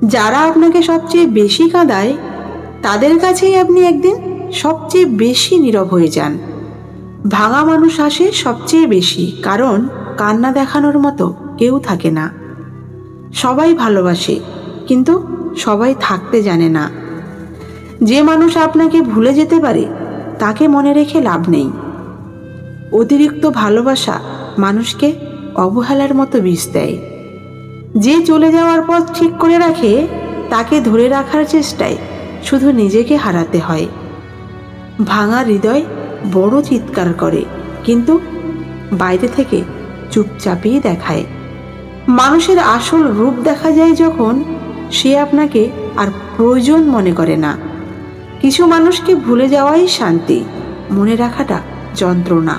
যারা আপনাকে সবচেয়ে বেশি কাঁদায় তাদের কাছেই আপনি একদিন সবচেয়ে বেশি নীরব হয়ে যান। ভাঙা মানুষ আসে সবচেয়ে বেশি, কারণ কান্না দেখানোর মতো কেউ থাকে না। সবাই ভালোবাসে, কিন্তু সবাই থাকতে জানে না। যে মানুষ আপনাকে ভুলে যেতে পারে তাকে মনে রেখে লাভ নেই। অতিরিক্ত ভালোবাসা মানুষকে অবহেলার মতো বিষ দেয়। যে চলে যাওয়ার পথ ঠিক করে রাখে তাকে ধরে রাখার চেষ্টায় শুধু নিজেকে হারাতে হয়। ভাঙা হৃদয় বড় চিৎকার করে, কিন্তু বাইরে থেকে চুপচাপই দেখায়। মানুষের আসল রূপ দেখা যায় যখন সে আপনাকে আর প্রয়োজন মনে করে না। কিছু মানুষকে ভুলে যাওয়াই শান্তি, মনে রাখাটা যন্ত্রণা।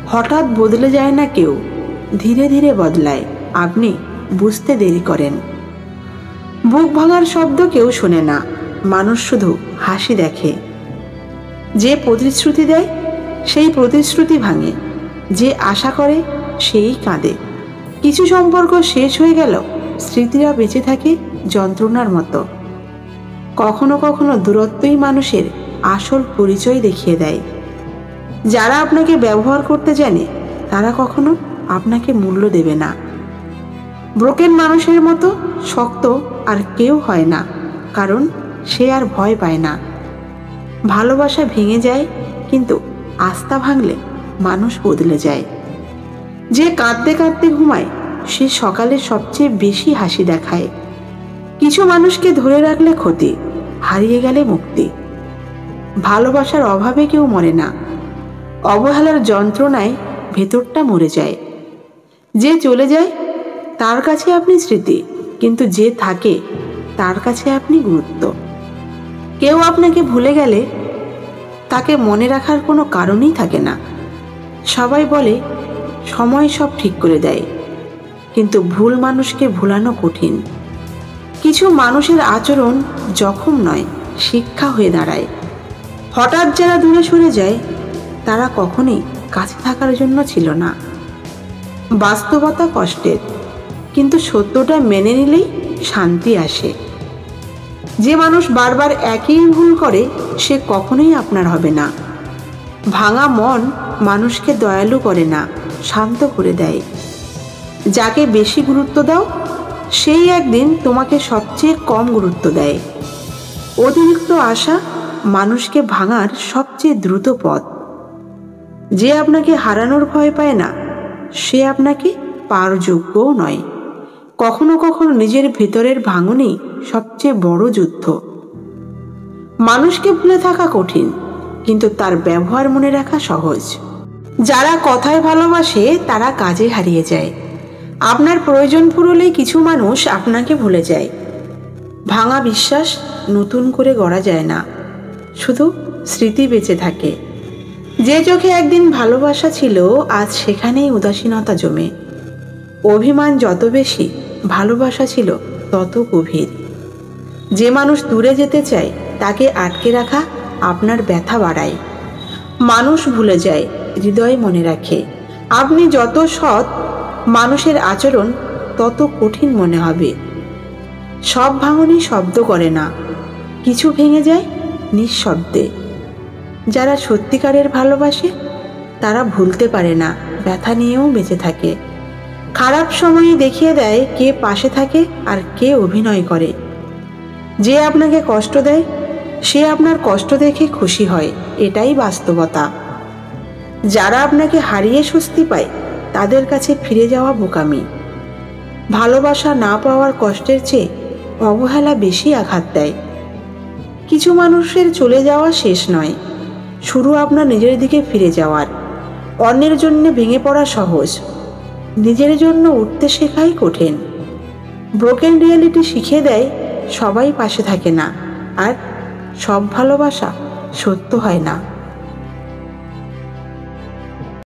হঠাৎ বদলে যায় না কেউ, ধীরে ধীরে বদলায়, আপনি বুঝতে দেরি করেন। বুক ভাঙার শব্দ কেউ শোনে না, মানুষ শুধু হাসি দেখে। যে প্রতিশ্রুতি দেয় সেই প্রতিশ্রুতি ভাঙে, যে আশা করে সেই কাঁদে। কিছু সম্পর্ক শেষ হয়ে গেল, স্মৃতিরা বেঁচে থাকে যন্ত্রণার মতো। কখনো কখনো দূরত্বই মানুষের আসল পরিচয় দেখিয়ে দেয়। যারা আপনাকে ব্যবহার করতে জানে তারা কখনো আপনাকে মূল্য দেবে না। ব্রোকেন মানুষের মতো শক্ত আর কেউ হয় না, কারণ সে আর ভয় পায় না। ভালোবাসা ভেঙে যায়, কিন্তু আস্থা ভাঙলে মানুষ বদলে যায়। যে কাঁদতে কাঁদতে ঘুমায় সে সকালে সবচেয়ে বেশি হাসি দেখায়। কিছু মানুষকে ধরে রাখলে ক্ষতি, হারিয়ে গেলে মুক্তি। ভালোবাসার অভাবে কেউ মরে না, অবহেলার যন্ত্রণায় ভেতরটা মরে যায়। যে চলে যায় তার কাছে আপনি স্মৃতি, কিন্তু যে থাকে তার কাছে আপনি গুরুত্ব। কেউ আপনাকে ভুলে গেলে তাকে মনে রাখার কোনো কারণই থাকে না। সবাই বলে সময় সব ঠিক করে দেয়, কিন্তু ভুল মানুষকে ভুলানো কঠিন। কিছু মানুষের আচরণ জখম নয়, শিক্ষা হয়ে দাঁড়ায়। হঠাৎ যারা দূরে সরে যায় তারা কখনোই কাছে থাকার জন্য ছিল না। বাস্তবতা কষ্টের, কিন্তু সত্যটা মেনে নিলেই শান্তি আসে। যে মানুষ বারবার একই ভুল করে সে কখনোই আপনার হবে না। ভাঙা মন মানুষকে দয়ালু করে না, শান্ত করে দেয়। যাকে বেশি গুরুত্ব দাও সেই একদিন তোমাকে সবচেয়ে কম গুরুত্ব দেয়। অতিরিক্ত আশা মানুষকে ভাঙার সবচেয়ে দ্রুত পথ। যে আপনাকে হারানোর ভয় পায় না সে আপনাকে পাওয়ার যোগ্যও নয়। কখনো কখনো নিজের ভেতরের ভাঙনই সবচেয়ে বড় যুদ্ধ। মানুষকে ভুলে থাকা কঠিন, কিন্তু তার ব্যবহার মনে রাখা সহজ। যারা কথায় ভালোবাসে তারা কাজে হারিয়ে যায়। আপনার প্রয়োজন ফুরলেই কিছু মানুষ আপনাকে ভুলে যায়। ভাঙা বিশ্বাস নতুন করে গড়া যায় না, শুধু স্মৃতি বেঁচে থাকে। যে চোখে একদিন ভালোবাসা ছিল আজ সেখানেই উদাসীনতা জমে। অভিমান যত বেশি, ভালোবাসা ছিল তত গভীর। যে মানুষ দূরে যেতে চায় তাকে আটকে রাখা আপনার ব্যথা বাড়ায়। মানুষ ভুলে যায়, হৃদয় মনে রাখে। আপনি যত সৎ, মানুষের আচরণ তত কঠিন মনে হবে। সব ভাঙনই শব্দ করে না, কিছু ভেঙে যায় নিঃশব্দে। যারা সত্যিকারের ভালোবাসে তারা ভুলতে পারে না, ব্যথা নিয়েও বেঁচে থাকে। খারাপ সময়ে দেখিয়ে দেয় কে পাশে থাকে আর কে অভিনয় করে। যে আপনাকে কষ্ট দেয় সে আপনার কষ্ট দেখে খুশি হয়, এটাই বাস্তবতা। যারা আপনাকে হারিয়ে স্বস্তি পায় তাদের কাছে ফিরে যাওয়া বোকামি। ভালোবাসা না পাওয়ার কষ্টের চেয়ে অবহেলা বেশি আঘাত দেয়। কিছু মানুষের চলে যাওয়া শেষ নয়, শুরু আপনার নিজের দিকে ফিরে যাওয়ার। অন্যের জন্য ভেঙে পড়া সহজ, নিজের জন্য উঠতে শেখাই কঠিন। ব্রোকেন রিয়েলিটি শিখিয়ে দেয় সবাই পাশে থাকে না, আর সব ভালোবাসা সত্য হয় না।